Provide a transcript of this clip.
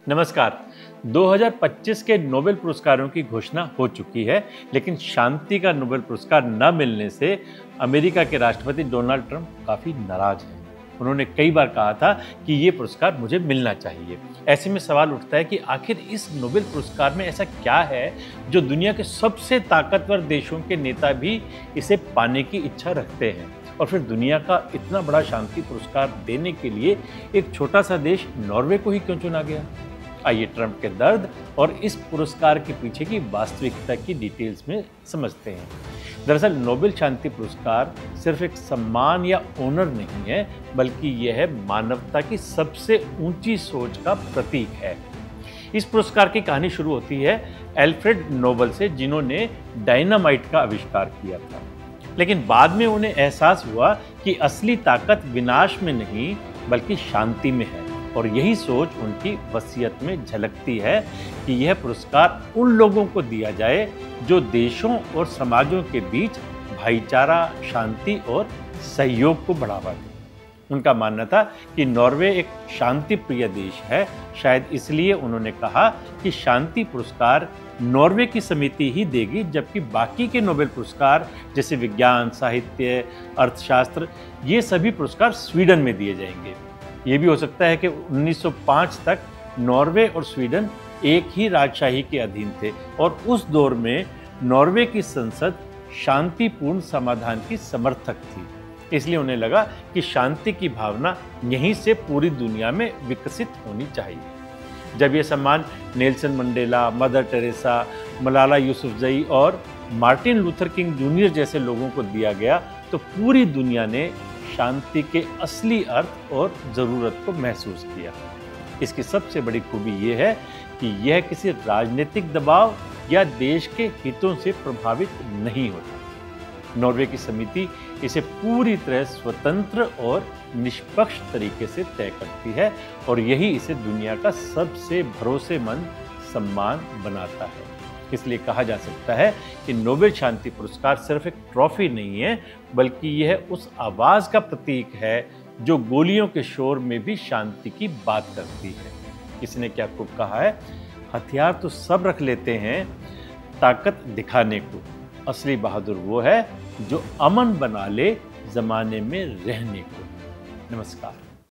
नमस्कार। 2025 के नोबेल पुरस्कारों की घोषणा हो चुकी है, लेकिन शांति का नोबेल पुरस्कार न मिलने से अमेरिका के राष्ट्रपति डोनाल्ड ट्रंप काफ़ी नाराज हैं। उन्होंने कई बार कहा था कि ये पुरस्कार मुझे मिलना चाहिए। ऐसे में सवाल उठता है कि आखिर इस नोबेल पुरस्कार में ऐसा क्या है जो दुनिया के सबसे ताकतवर देशों के नेता भी इसे पाने की इच्छा रखते हैं, और फिर दुनिया का इतना बड़ा शांति पुरस्कार देने के लिए एक छोटा सा देश नॉर्वे को ही क्यों चुना गया। आइए ट्रंप के दर्द और इस पुरस्कार के पीछे की वास्तविकता की डिटेल्स में समझते हैं। दरअसल नोबेल शांति पुरस्कार सिर्फ एक सम्मान या ऑनर नहीं है, बल्कि यह है मानवता की सबसे ऊंची सोच का प्रतीक है। इस पुरस्कार की कहानी शुरू होती है एल्फ्रेड नोबल से, जिन्होंने डायनामाइट का आविष्कार किया था। लेकिन बाद में उन्हें एहसास हुआ कि असली ताकत विनाश में नहीं बल्कि शांति में है, और यही सोच उनकी वसीयत में झलकती है कि यह पुरस्कार उन लोगों को दिया जाए जो देशों और समाजों के बीच भाईचारा, शांति और सहयोग को बढ़ावा दें। उनका मानना था कि नॉर्वे एक शांति प्रिय देश है। शायद इसलिए उन्होंने कहा कि शांति पुरस्कार नॉर्वे की समिति ही देगी, जबकि बाकी के नोबेल पुरस्कार जैसे विज्ञान, साहित्य, अर्थशास्त्र, ये सभी पुरस्कार स्वीडन में दिए जाएंगे। ये भी हो सकता है कि 1905 तक नॉर्वे और स्वीडन एक ही राजशाही के अधीन थे, और उस दौर में नॉर्वे की संसद शांतिपूर्ण समाधान की समर्थक थी। इसलिए उन्हें लगा कि शांति की भावना यहीं से पूरी दुनिया में विकसित होनी चाहिए। जब ये सम्मान Nelson Mandela, mother Teresa, Malala Yousafzai और मार्टिन लूथर किंग जूनियर जैसे लोगों को दिया गया, तो पूरी दुनिया ने शांति के असली अर्थ और ज़रूरत को महसूस किया। इसकी सबसे बड़ी खूबी ये है कि यह किसी राजनीतिक दबाव या देश के हितों से प्रभावित नहीं होता। नॉर्वे की समिति इसे पूरी तरह स्वतंत्र और निष्पक्ष तरीके से तय करती है, और यही इसे दुनिया का सबसे भरोसेमंद सम्मान बनाता है। इसलिए कहा जा सकता है कि नोबेल शांति पुरस्कार सिर्फ एक ट्रॉफी नहीं है, बल्कि यह उस आवाज़ का प्रतीक है जो गोलियों के शोर में भी शांति की बात करती है। इसने क्या खूब कहा है, हथियार तो सब रख लेते हैं ताकत दिखाने को, असली बहादुर वो है जो अमन बना ले जमाने में रहने को। नमस्कार।